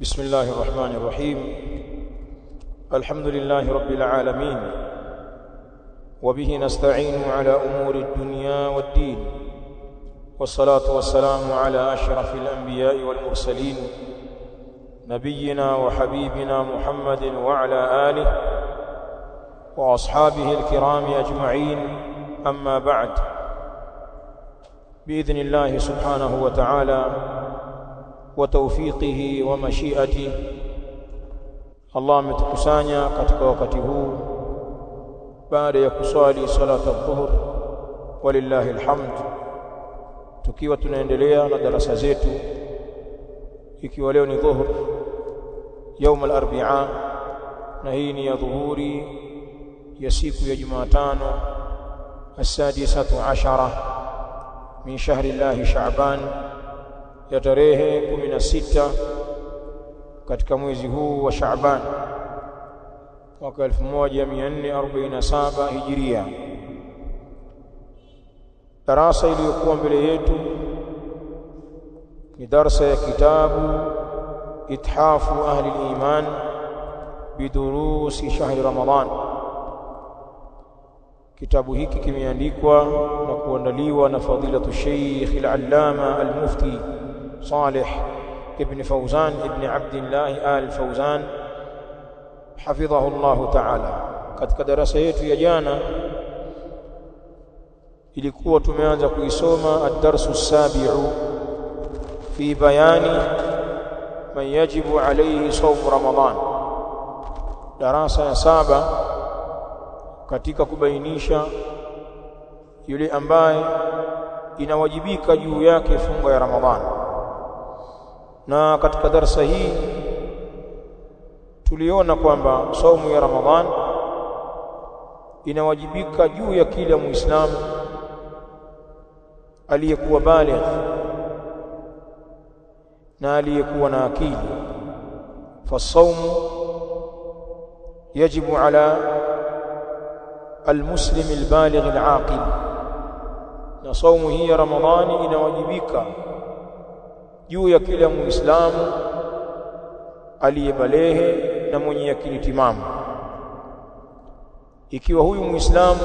بسم الله الرحمن الرحيم. الحمد لله رب العالمين، وبه نستعين على أمور الدنيا والدين، والصلاة والسلام على أشرف الأنبياء والمرسلين نبينا وحبيبنا محمد وعلى آله وأصحابه الكرام أجمعين. أما بعد، بإذن الله سبحانه وتعالى وتوفيقه ومشيئته، Allah ametukusanya katika wakati huu baada ya kuswali salata adh-dhuhr, walillahi alhamd, tukiwa tunaendelea na darasa zetu, ikiwa leo ni dhuhur يوم الاربعاء, na hii ni ya dhuhuri ya siku ya Jumatano السادسة عشرة min shahri llahi Sha'ban, ya tarehe 16 katika mwezi huu wa Sha'ban mwaka 1447 Hijria. Darasa iliyokuwa mbele yetu ni darasa ya kitabu Ithafu Ahli al-Iman bidurusi shahri Ramadan. Kitabu hiki kimeandikwa na kuandaliwa na fadilatu Sheikh al-Allama al-Mufti Salih ibn Fawzan ibn Abdullah al-Fawzan hafidhahu Allah ta'ala. Katika darasa yetu ya jana ilikuwa tumeanza kuisoma ad-darsu as-sabi'u fi bayani man yajibu alayhi sawm Ramadan, darasa ya 7 katika kubainisha yule ambaye inawajibika juu yake funga ya Ramadhani. Na katika darasa hii tuliona kwamba saumu ya Ramadhani inawajibika juu ya kila Muislamu aliyekuwa baligh na aliyekuwa na akili. Fasaumu yajibu ala المسلم البالغ العاقل, na saumu hii ya Ramadhani inawajibika juu ya kila Muislamu aliyebalehe na mwenye akili timamu. Ikiwa huyu Muislamu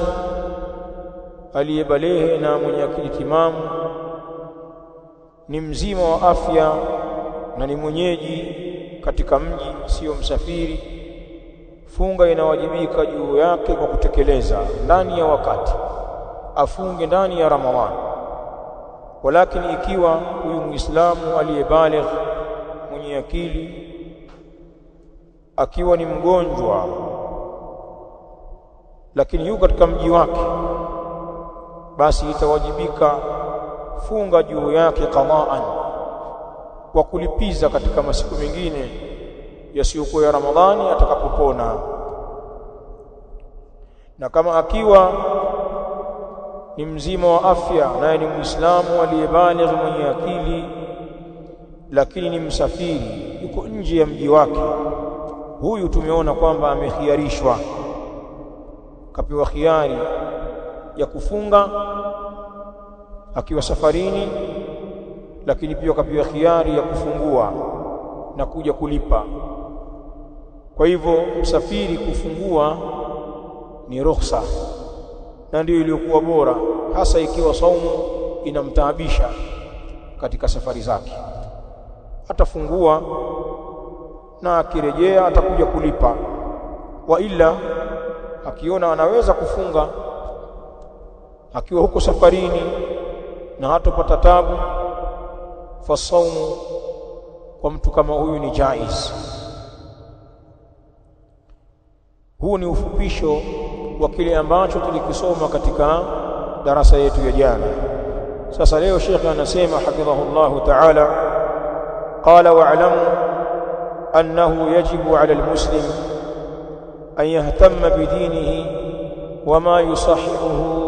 aliyebalehe na mwenye akili timamu ni mzima wa afya na ni mwenyeji katika mji, sio msafiri, funga inawajibika juu yake kwa kutekeleza ndani ya wakati, afunge ndani ya Ramadhani. Walakini ikiwa huyu Muislamu aliyebaligh mwenye akili akiwa ni mgonjwa lakini yuko katika mji wake, basi itawajibika funga juu yake qadaan, kwa kulipiza katika masiku mengine yasiyokuwa ya Ramadhani atakapopona. Na kama akiwa ni mzima wa afya naye ni Muislamu aliyebaligh mwenye akili lakini ni msafiri, yuko nje ya mji wake, huyu tumeona kwamba amekhiarishwa, kapewa khiari ya kufunga akiwa safarini, lakini pia kapewa khiari ya kufungua na kuja kulipa. Kwa hivyo msafiri kufungua ni ruhusa, na ndio iliyokuwa bora, hasa ikiwa saumu inamtaabisha katika safari zake. Atafungua na akirejea atakuja kulipa. Wa ila akiona anaweza kufunga akiwa huko safarini na hatopata tabu, fasaumu kwa mtu kama huyu ni jaiz. Huu ni ufupisho wa kile ambacho tulikisoma katika darasa yetu ya jana. Sasa leo Sheikh anasema hafidhahullah ta'ala, qala wa'lamu annahu yajibu 'ala al-muslim an yahtamma bidinihi wama yusahihuhu.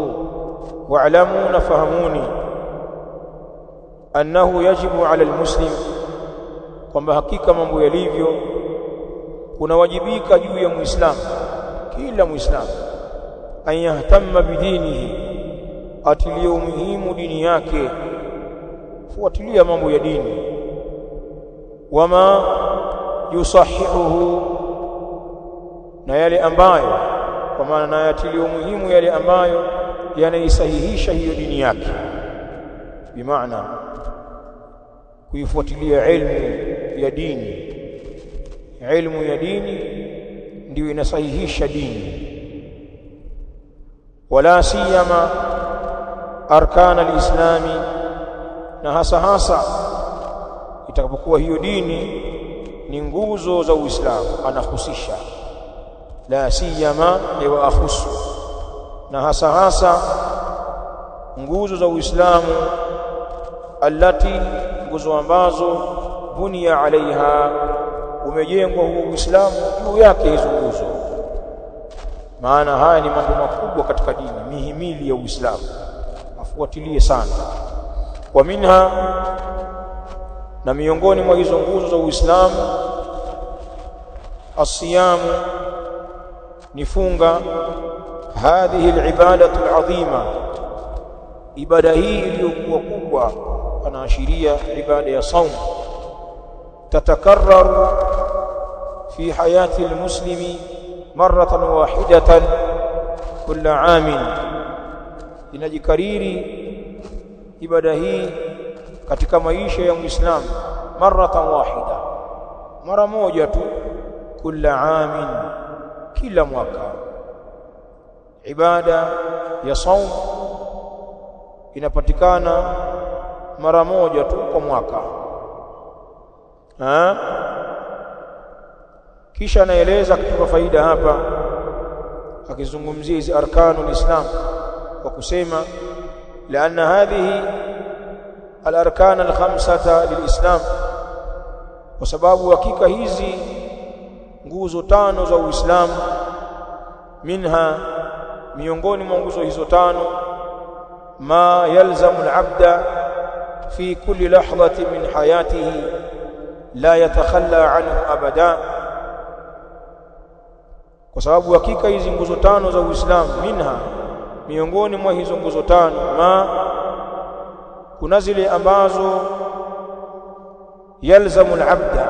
Wa'lamu, nafahamuni, annahu yajibu 'ala al-muslim, kwamba hakika mambo yalivyo kunawajibika juu ya Muislamu, kila Muislamu, an yahtamma bidinihi, atilie umuhimu dini yake, fuatilia mambo ya dini, wama yusahihuhu, na yale ambayo, kwa maana na yatiliyo muhimu yale ambayo yanaisahihisha hiyo dini yake, bimaana kuifuatilia ilmu ya dini. Ilmu ya dini ndio inasahihisha dini. Wala siyama arkan alislami, na hasa itakapokuwa hiyo dini ni nguzo za Uislamu, anahusisha la siyama wa akhusu, na hasa nguzo za Uislamu allati, nguzo ambazo bunia alaiha, umejengwa huo Uislamu juu yake hizo nguzo. Maana haya ni mambo makubwa katika dini, mihimili ya Uislamu, afuatilie sana. Wa minha, na miongoni mwa hizo nguzo za Uislamu, asiyamu, ni funga. Hadhihi alibadatu alazima, ibada hii iliyokuwa kubwa, anaashiria ibada ya saum. Tatakarraru fi hayati almuslimi maratan wahidatan kulla amin, inajikariri ibada hii katika maisha ya Muislamu maratan wahida, mara moja tu, kulla amin, kila mwaka. Ibada ya saum inapatikana mara moja tu kwa mwaka. Kisha anaeleza kutupa faida hapa, akizungumzia hizi arkanul islam kwa kusema laanna hadhihi al-arkan al-khamsata lilislam, kwa sababu hakika hizi nguzo tano za Uislamu, minha, miongoni mwa nguzo hizo tano, ma yalzamu al-abda fi kulli lahdhatin min hayatihi la yatakhalla anhu abada, kwa sababu hakika hizi nguzo tano za Uislamu, minha, miongoni mwa hizo nguzo tano, ma, kuna zile ambazo yalzamu al-abda,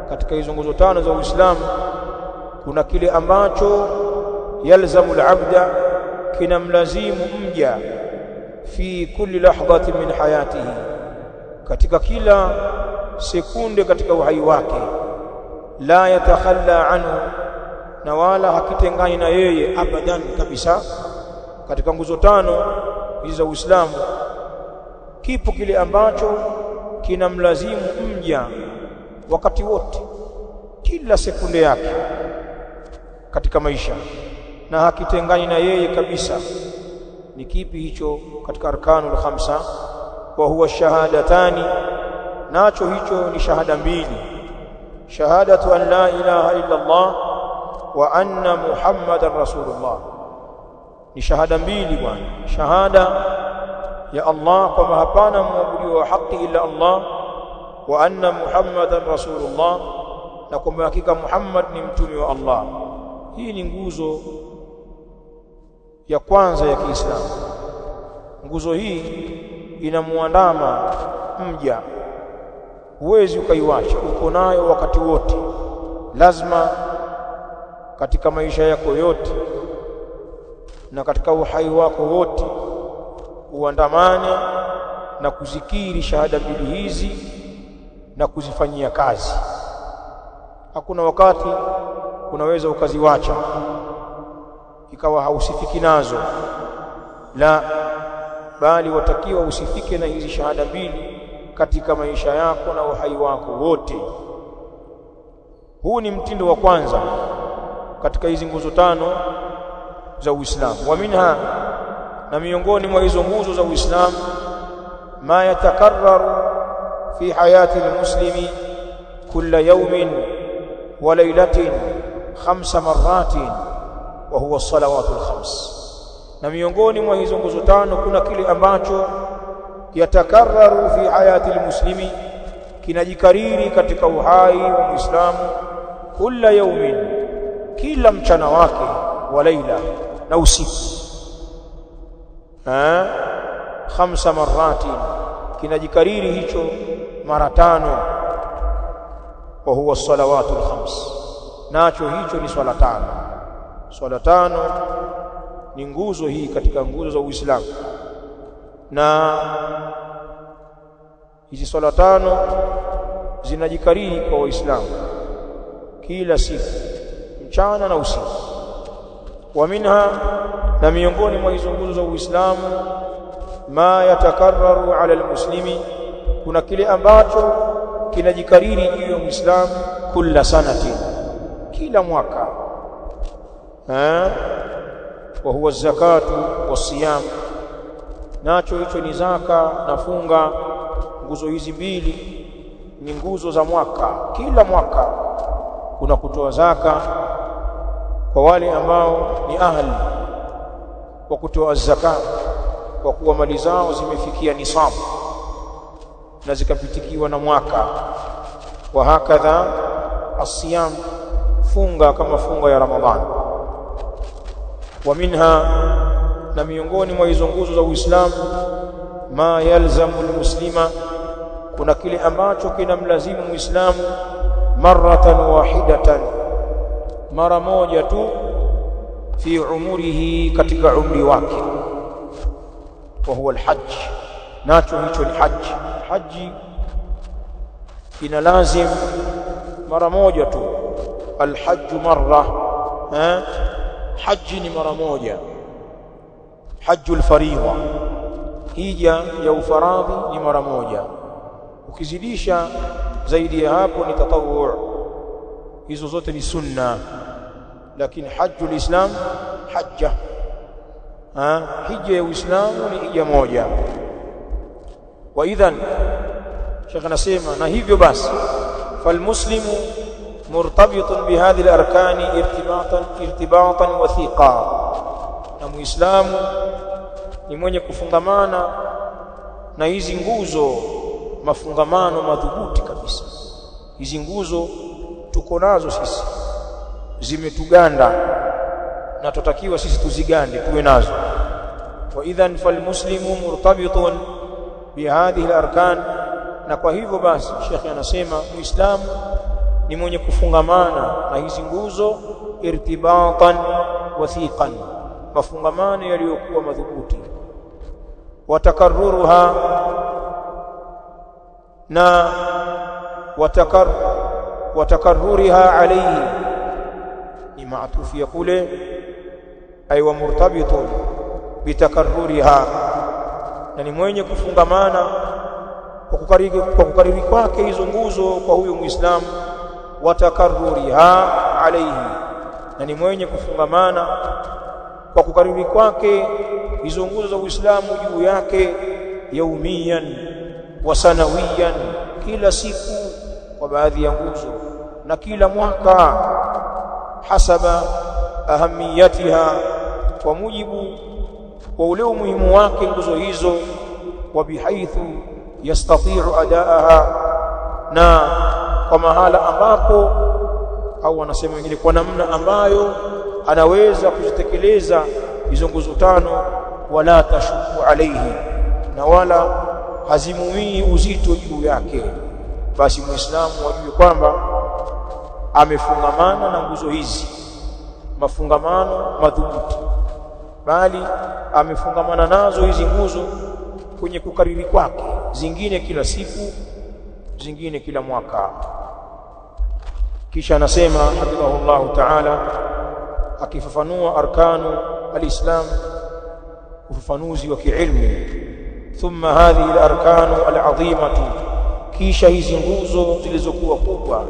katika hizo nguzo tano za Uislamu kuna kile ambacho yalzamu al-abda, kinamlazimu mja, fi kulli lahdhatin min hayatihi, katika kila sekunde katika uhai wake, la yatakhalla anhu, na wala hakitengani na yeye abadan kabisa. Katika nguzo tano hizi za Uislamu kipo kile ambacho kinamlazimu mja wakati wote, kila sekunde yake katika maisha, na hakitengani na yeye kabisa. Ni kipi hicho? Katika arkanul khamsa, wa huwa shahadatani, nacho hicho ni shahada mbili. Shahadatu an la ilaha illa Allah wa anna Muhammadan rasulullah, ni shahada mbili bwana. Shahada ya Allah kwamba hapana mwabudiwa wa haki illa Allah, wa anna Muhammadan rasulullah, na kwamba hakika Muhammad ni mtume wa Allah. Hii ni nguzo ya kwanza ya Kiislamu. Nguzo hii inamuandama mja, huwezi ukaiwacha, uko nayo wakati wote. Lazima katika maisha yako yote na katika uhai wako wote uandamane na kuzikiri shahada mbili hizi na kuzifanyia kazi. Hakuna wakati unaweza ukaziwacha ikawa hausifiki nazo, la, bali watakiwa usifike na hizi shahada mbili katika maisha yako na uhai wako wote. Huu ni mtindo wa kwanza katika hizi nguzo tano za Uislamu. Wa minha, na miongoni mwa hizo nguzo za Uislamu, ma yatakarraru fi hayati almuslimi kulla yawmin wa laylatin 5 marratin, wa huwa salawatul khams. Na miongoni mwa hizo nguzo tano kuna kile ambacho yatakarraru fi hayati almuslimi, kinajikariri katika uhai wa Muislamu, kulla yawmin, kila mchana wake, wa laila, na usiku. 5 marratin, kinajikariri hicho mara 5. wa huwa as-salawatul khams, nacho hicho ni swala tano. Swala tano ni nguzo hii katika nguzo za Uislamu, na hizi swala tano zinajikariri kwa Waislamu kila siku, mchana na usiku. Wa minha, na miongoni mwa hizo nguzo za Uislamu, ma yatakarraru ala almuslimi, kuna kile ambacho kinajikariri juu ya Muislamu kila sanati, kila mwaka. Wa huwa zakatu wasiyam, nacho hicho ni zaka na funga. Nguzo hizi mbili ni nguzo za mwaka. Kila mwaka kuna kutoa zaka kwa wale ambao ni ahli wa kutoa zaka, kwa kuwa mali zao zimefikia nisabu na zikapitikiwa na mwaka. Wa hakadha asiyam, funga kama funga ya Ramadhani. Wa minha, na miongoni mwa hizo nguzo za Uislamu, ma yalzamu almuslima, kuna kile ambacho kinamlazimu Muislamu maratan wahidatan, mara moja tu, fi umurihi, katika umri wake. Wa huwa alhajj, nacho hicho ni haji. Haji ina lazim mara moja tu. Alhajju marra, haji ni mara moja. Hajjul faridha, hija ya ufaradhi, ni mara moja. Ukizidisha zaidi ya hapo ni tatawwu, hizo zote ni sunna. Lakini hajjul islam hajja, hija ya Uislamu ni hija moja. Wa idhan, Sheikh anasema, na hivyo basi, falmuslimu murtabitun bihadhihi al-arkani irtibatan wathiqa, na Muislamu ni mwenye kufungamana na hizi nguzo mafungamano madhubuti kabisa. Hizi nguzo tuko nazo sisi, zimetuganda na tutakiwa sisi tuzigande, tuwe nazo. Wa idhan falmuslimu murtabitun bihadhihi al-arkan, na kwa hivyo basi Sheikh anasema Muislamu ni mwenye kufungamana na hizi nguzo irtibatan wathiqan, mafungamano yaliyokuwa madhubuti. Watakarruruha, na watakarruriha alayhi ni maatufu ya kule, ay wa murtabitun bitakarruriha, na ni mwenye kufungamana kwa kukariri kwake hizo nguzo kwa huyo Muislamu. Watakarruriha alayhi, na ni mwenye kufungamana kwa kukariri kwake hizo nguzo za Uislamu juu yake, yaumiyan wa sanawiyan, kila siku kwa baadhi ya nguzo, na kila mwaka, hasaba ahamiyatiha, kwa mujibu wa ule umuhimu wake nguzo hizo. Wa bihaithu yastati'u adaaha, na kwa mahala ambapo, au wanasema wengine kwa namna ambayo anaweza kuzitekeleza hizo nguzo tano. Wala tashuku alayhi, na wala hazimui uzito juu yake. Basi Muislamu ajue kwamba amefungamana na nguzo hizi mafungamano madhubuti, bali amefungamana nazo hizi nguzo kwenye kukariri kwake, zingine kila siku, zingine kila mwaka. Kisha anasema hafidhahullahu ta'ala, akifafanua arkanu alislam, ufafanuzi wa kiilmu. Thumma hadhihi al-arkanu al-azimatu, kisha hizi nguzo zilizokuwa kubwa.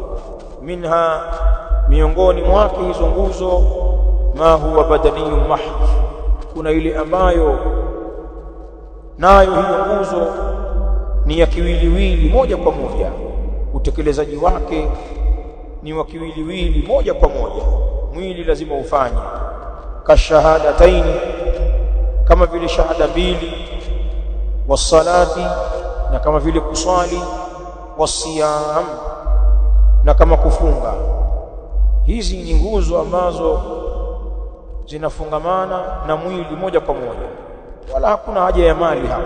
Minha, miongoni mwake hizo nguzo, ma huwa badaniyun mahd, kuna ile ambayo nayo hiyo nguzo ni ya kiwiliwili moja kwa moja, utekelezaji wake ni wa kiwiliwili moja kwa moja, mwili lazima ufanye. Kashahadataini, kama vile shahada mbili. Wasalati, na kama vile kuswali. Wasiyam, na kama kufunga. Hizi ni nguzo ambazo zinafungamana na mwili moja kwa moja, wala hakuna haja ya mali hapa.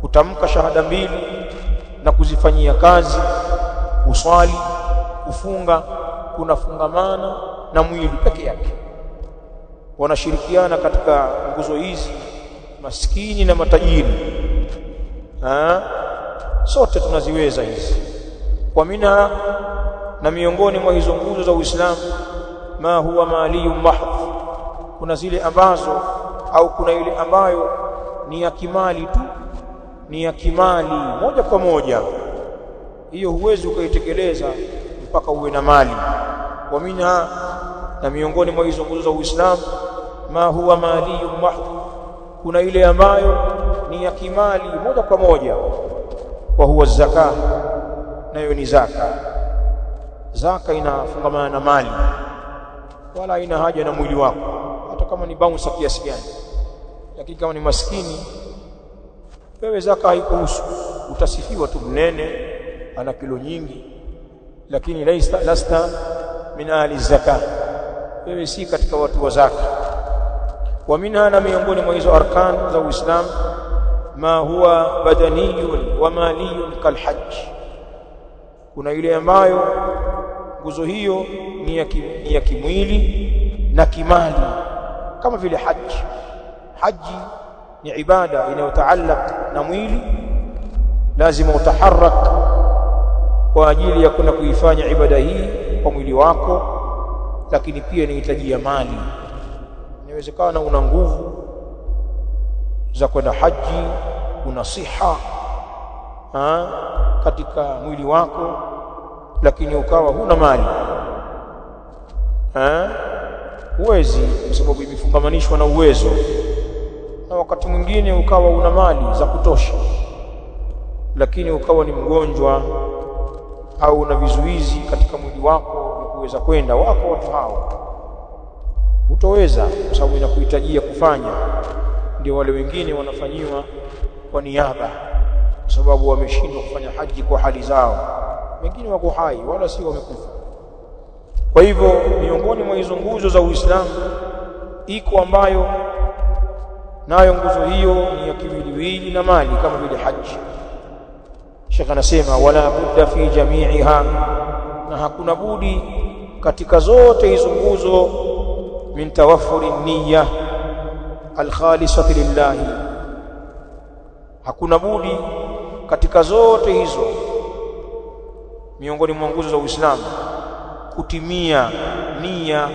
Kutamka shahada mbili na kuzifanyia kazi, kuswali kufunga kunafungamana na mwili peke yake. Wanashirikiana katika nguzo hizi maskini na matajiri, sote tunaziweza hizi. Kwa minha, na miongoni mwa hizo nguzo za Uislamu, ma huwa maliyun mahdh, kuna zile ambazo au kuna ile ambayo ni ya kimali tu, ni ya kimali moja kwa moja, hiyo huwezi ukaitekeleza mpaka uwe na mali. Wa minha, na miongoni mwa hizo nguzo za Uislamu, ma huwa maliyun mahdh, kuna ile ambayo ni ya kimali moja kwa moja, wa huwa zaka, nayo ni zaka. Zaka inafungamana na mali, wala ina haja na mwili wako, hata kama ni bounce kiasi gani. Lakini kama ni maskini, wewe zaka haikuhusu, utasifiwa tu mnene, ana kilo nyingi, lakini lasta min ahli zaka, wewe si katika watu wa zaka. Wa minha, na miongoni mwa hizo arkan za Uislamu, ma huwa badaniyun wa maliyun kalhajj, kuna ile ambayo nguzo hiyo ni ya kimwili na kimali, kama vile haji. Haji ni ibada inayotaallaq na mwili, lazima utaharak kwa ajili ya kuna kuifanya ibada hii kwa mwili wako, lakini pia inahitaji ya mali. Inawezekana una nguvu za kwenda haji, una siha katika mwili wako, lakini ukawa huna mali, huwezi, kwa sababu imefungamanishwa na uwezo. Na wakati mwingine ukawa una mali za kutosha, lakini ukawa ni mgonjwa au una vizuizi katika mwili wako vya kuweza kwenda, wako watu hao hutoweza, kwa sababu inakuhitajia kufanya. Ndio wale wengine wanafanyiwa kwa niaba, kwa sababu wameshindwa kufanya haji kwa hali zao. Wengine wako hai wala si wamekufa. Kwa hivyo miongoni mwa hizo nguzo za Uislamu iko ambayo nayo nguzo hiyo ni ya kiwiliwili na mali, kama vile haji. Sheikh anasema wala budda fi jami'iha, na hakuna budi katika zote hizo nguzo, min tawaffuri niyya alkhalisati lillahi, hakuna budi katika zote hizo miongoni mwa nguzo za Uislamu kutimia nia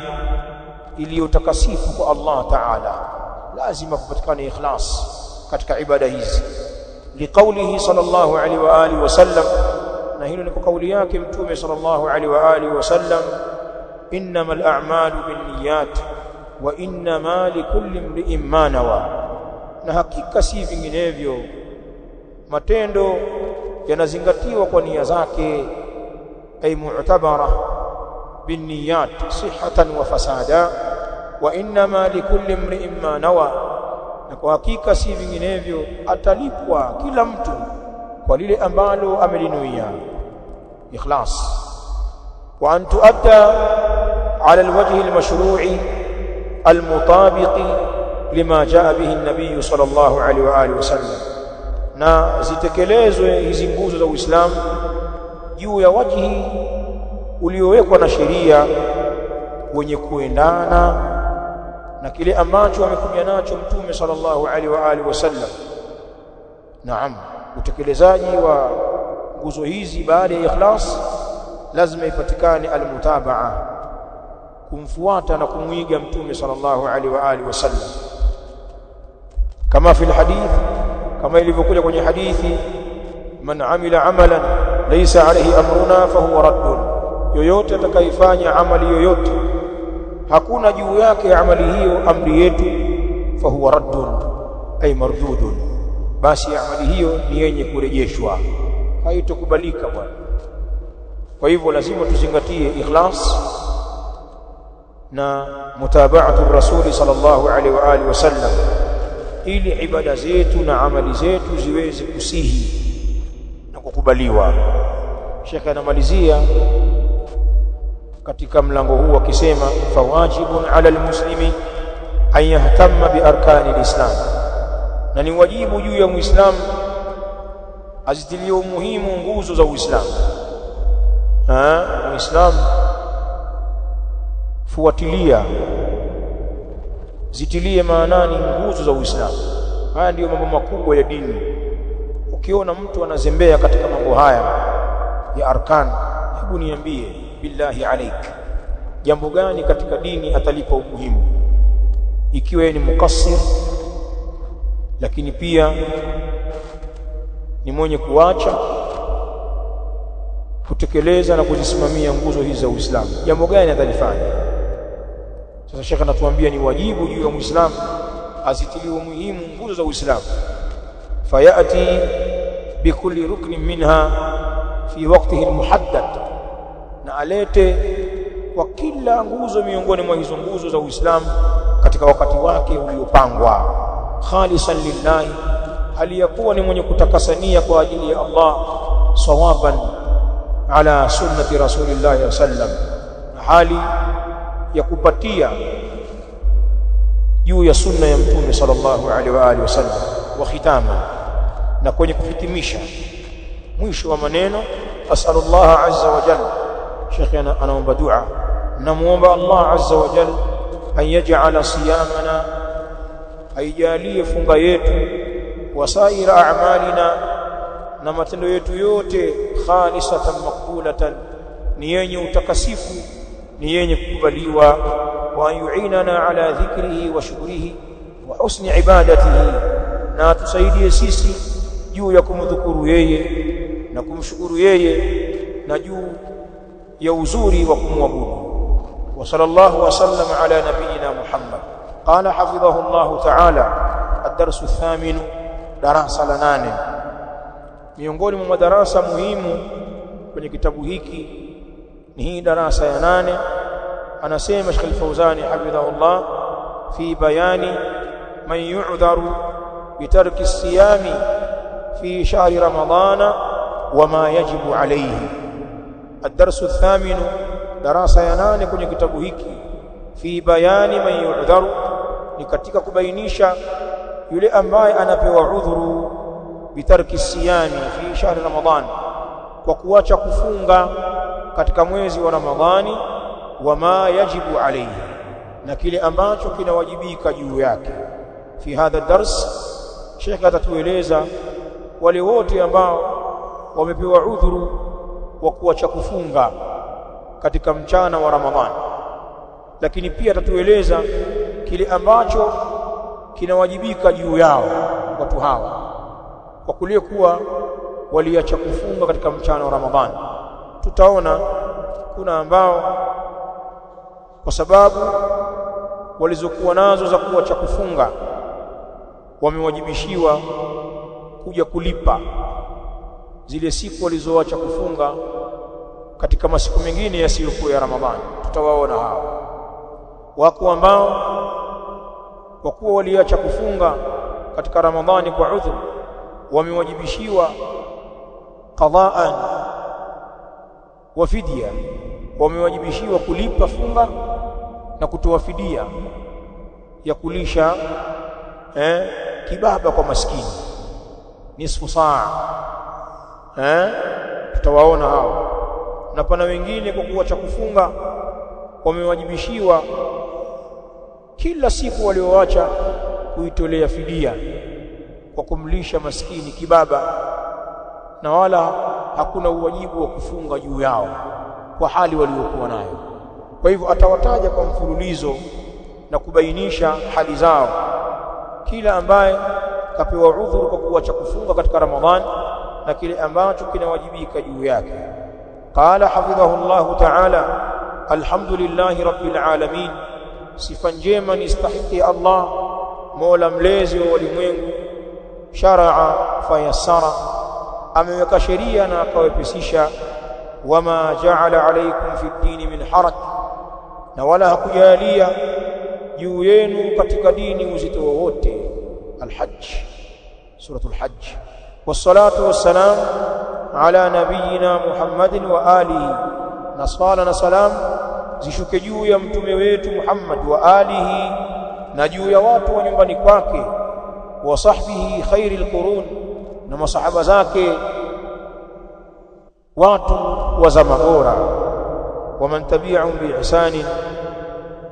iliyotakasifu kwa Allah Ta'ala. Lazima kupatikane ikhlas katika ibada hizi, liqaulihi sallallahu alaihi wa alihi wasallam, na hilo ni kwa kauli yake Mtume sallallahu alaihi wa alihi wasallam, innamal a'malu binniyat wa innama likulli imri'in ma nawa, na hakika si vinginevyo matendo yanazingatiwa kwa nia zake, ay mu'tabara binniyat sihhatan wa fasada, wa innama likulli imri'in ma nawa, na kwa hakika si vinginevyo atalipwa kila mtu kwa lile ambalo amelinuia. Ikhlas. Wa an tu'adda ala alwajhi almashru'i almutabiqi lima jaa bihi an-nabiy sallallahu alaihi wa alihi wasallam, na zitekelezwe hizi nguzo za Uislamu juu ya wajhi uliowekwa na sheria, wenye kuendana na kile ambacho amekuja nacho Mtume sallallahu alaihi wa alihi wasallam. Naam, utekelezaji wa nguzo hizi baada ya ikhlas lazima ipatikane almutabaa, kumfuata na kumwiga Mtume sallallahu alaihi wa alihi wasallam, kama fi alhadith, kama ilivyokuja kwenye hadithi, man amila amalan laysa alayhi amruna fahuwa raddun, yoyote atakayefanya amali yoyote hakuna juu yake amali hiyo amri yetu, fahuwa raddun ay mardudun, basi amali hiyo ni yenye kurejeshwa, haitokubalika bwana. Kwa hivyo lazima tuzingatie ikhlas na mutaba'atu rasuli sallallahu alaihi wa alihi wasallam, ili ibada zetu na amali zetu ziweze kusihi na kukubaliwa. Sheikh anamalizia katika mlango huu akisema, fawajibun ala almuslimi an yahtamma bi arkani alislam, na ni wajibu juu ya muislamu azitilie umuhimu nguzo za Uislamu. Muislamu fuatilia, zitilie maanani nguzo za Uislamu. Haya ndiyo mambo makubwa ya dini. Ukiona mtu anazembea katika mambo haya ya arkan, hebu niambie billahi alaik, jambo gani katika dini atalipa umuhimu? Ikiwa ni mukassir lakini pia ni mwenye kuacha kutekeleza na kuzisimamia nguzo hizi za Uislamu, jambo gani atalifanya? Sasa Sheikh anatuambia ni wajibu juu ya Muislamu azitilie umuhimu nguzo za Uislamu. Fayati bikulli ruknin minha fi waqtihi almuhaddad, na alete kwa kila nguzo miongoni mwa hizo nguzo za Uislamu katika wakati wake uliopangwa, khalisan lillahi, hali yakuwa ni mwenye kutakasania kwa ajili ya Allah, sawaban ala sunnati rasulillahi sallam, hali ya kupatia juu ya sunna ya mtume sallallahu alaihi wa alihi wasallam. Wa khitama, na kwenye kuhitimisha mwisho wa maneno, as'alullah azza wa jalla, Sheikh anaomba dua, namuomba Allah azza wa jalla an yaj'ala siyamana, aijalie funga yetu, wasaira a'malina, na matendo yetu yote, khalisatan maqbulatan, ni yenye utakasifu, ni yenye kukubaliwa, wa yu'inana ala dhikrihi wa shukrihi wa husni ibadatihi, na tusaidie sisi juu ya kumdhukuru yeye na kumshukuru yeye na juu ya uzuri wa kumwabudu. Wa sallallahu wa sallam ala nabiyyina Muhammad. Qala hafidhahu Allah ta'ala, ad-darsu ath-thamin, darasa la 8. Miongoni mwa madarasa muhimu kwenye kitabu hiki ni hii darasa ya 8. Anasema Sheikh Al-Fawzani hafidhahullah, fi bayani man yu'dharu bitarki as-siyami fi shahri ramadana wama yajibu alayhi. Ad-darsu ath-thamin, darasa ya 8 kwenye kitabu hiki, fi bayani man yu'dharu, ni katika kubainisha yule ambaye anapewa udhuru bitarki siyami fi shahri Ramadhan, kwa kuacha kufunga katika mwezi wa Ramadhani, wama yajibu alayhi, na kile ambacho kinawajibika juu yake. Fi hadha dars, Sheikh atatueleza wale wote ambao wamepewa udhuru wa kuacha kufunga katika mchana wa Ramadhani, lakini pia atatueleza kile ambacho kinawajibika juu yao watu hawa kwa kule kuwa waliacha kufunga katika mchana wa Ramadhani. Tutaona kuna ambao kwa sababu walizokuwa nazo za kuacha kufunga wamewajibishiwa kuja kulipa zile siku walizoacha kufunga katika masiku mengine yasiyokuwa ya Ramadhani. Tutawaona hao. Wako ambao kwa kuwa waliacha kufunga katika Ramadhani kwa udhur, wamewajibishiwa qadaan wa fidya, wamewajibishiwa kulipa funga na kutoa fidia ya kulisha kibaba kwa maskini, nisfu saa. Tutawaona hao. Na pana wengine kwa kuacha kufunga wamewajibishiwa kila siku walioacha kuitolea fidia kwa kumlisha maskini kibaba, na wala hakuna uwajibu wa kufunga juu yao kwa hali waliokuwa nayo. Kwa hivyo atawataja kwa mfululizo na kubainisha hali zao, kila ambaye kapewa udhuru kwa kuacha kufunga katika Ramadhani na kile ambacho kinawajibika juu yake. Qala hafidhahullah ta'ala, alhamdulillahi rabbil alamin, sifa njema ni stahiki Allah, mola mlezi wa walimwengu. Sharaa fayassara, ameweka sheria na akawepesisha. Wama ja'ala alaykum fi ddini min haraj, na wala hakujalia juu yenu katika dini uzito wowote. Al-Hajj, suratul Hajj. Wassalatu wassalam ala nabiyyina Muhammadin wa alihi, na sala na salam zishuke juu ya mtume wetu Muhammad wa alihi, na juu ya watu wa nyumbani kwake, wa sahbihi khairil qurun, na masahaba zake watu wa zama bora, waman tabi'ahum biihsanin,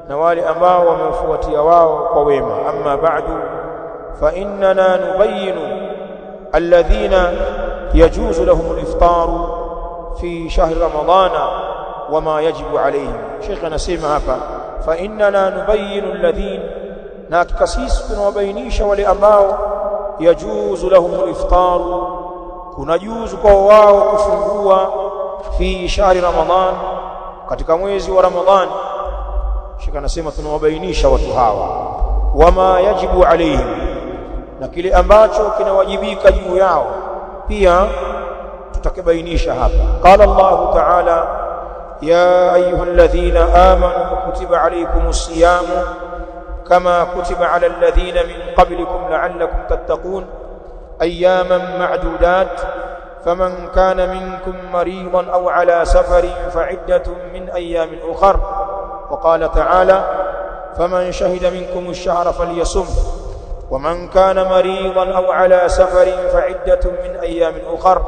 na wale ambao wamefuatia wao kwa wema. Amma ba'du, fa innana nubayyinu alladhina yajuzu lahum al-iftaru fi shahri ramadana wama yajibu alayhim. Sheikh anasema hapa fa innana nubayyinu alladhina, na hakika sisi tunawabainisha wale ambao yajuzu lahum al-iftaru, kuna juzu kwa wao kufungua fi shahri ramadan, katika mwezi wa Ramadhani. Sheikh anasema tunawabainisha watu hawa wama yajibu alayhim, na kile ambacho kinawajibika juu yao pia tutakibainisha hapa. Qala Allah ta'ala ya ayyuhalladhina amanu kutiba alaykumus siyamu kama kutiba ala alladhina min qablikum la'allakum tattaqun ayyaman ma'dudat faman kana minkum maridan aw ala safarin fa'iddatun min ayyamin ukhra. wa qala ta'ala faman shahida minkum ash-shahra falyasum ومن كان مريضا أو على سفر فعدة من أيام أخر.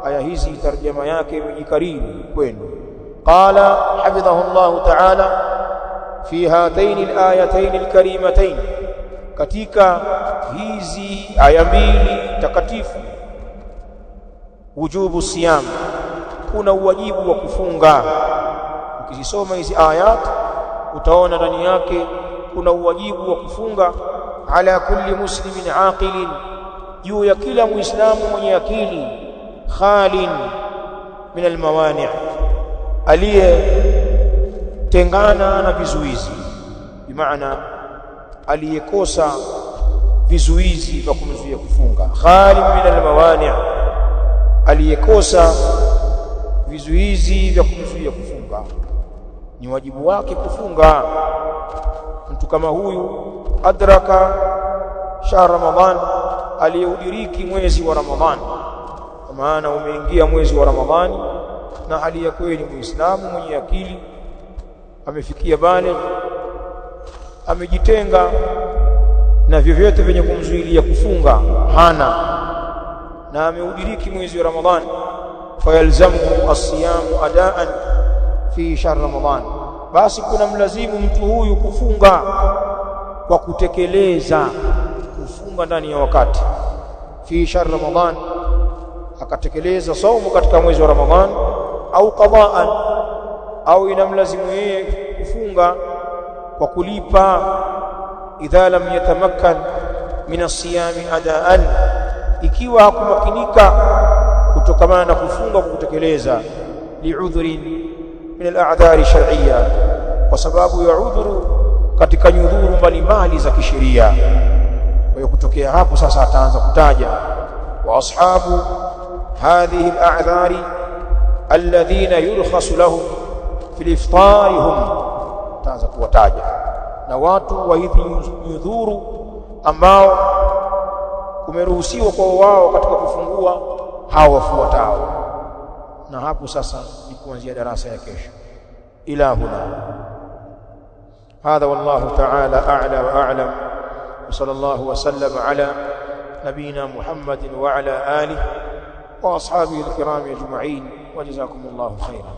aya hizi tarjama yake imejikariri kwenu. Qala hafidhahu Allah ta'ala fi hataini al-ayatayn al-karimatayn, katika hizi aya mbili takatifu, wujubu siyam, kuna uwajibu wa kufunga. Ukisoma hizi ayat utaona ndani yake kuna uwajibu wa kufunga ala kulli muslimin aqilin, juu ya kila muislamu mwenye akili, khalin min almawani', aliyetengana na vizuizi, bimaana aliyekosa vizuizi vya kumzuia kufunga. Khalin min almawani', aliyekosa vizuizi vya kumzuia kufunga, ni wajibu wake kufunga. Mtu kama huyu adraka shahr Ramadhan, aliyeudiriki mwezi wa Ramadhani, kwa maana umeingia mwezi wa Ramadhani na hali ya kweli muislamu mwenye akili, amefikia baligh, amejitenga na vyovyote vyenye kumzuilia kufunga, hana, na ameudiriki mwezi wa Ramadhani, fayalzamu as-siyamu adaan fi shahr Ramadhan, basi kuna mlazimu mtu huyu kufunga kwa kutekeleza, kufunga ndani ya wakati. Fi shahr Ramadhan, akatekeleza saumu katika mwezi wa Ramadhan, au qadaan, au inamlazimu yeye kufunga kwa kulipa, idha lam yatamakkan min as-siyami adaan, ikiwa hakumakinika kutokana na kufunga kwa kutekeleza, li'udhrin min al-a'dhari shar'iyya, kwa sababu ya udhuru katika nyudhuru mbalimbali za kisheria. Kwa hiyo kutokea hapo sasa ataanza kutaja wa ashabu hadhihi al-a'dhari alladhina yurkhasu lahum fil iftari hum, ataanza kuwataja na watu wa hizi nyudhuru ambao kumeruhusiwa kwa wao katika kufungua, hao wafuatao. Na hapo sasa ni kuanzia darasa ya kesho. Ila huna هذا والله تعالى أعلى وأعلم، وصلى الله وسلم على نبينا محمد وعلى آله وأصحابه الكرام أجمعين، وجزاكم الله خيرا.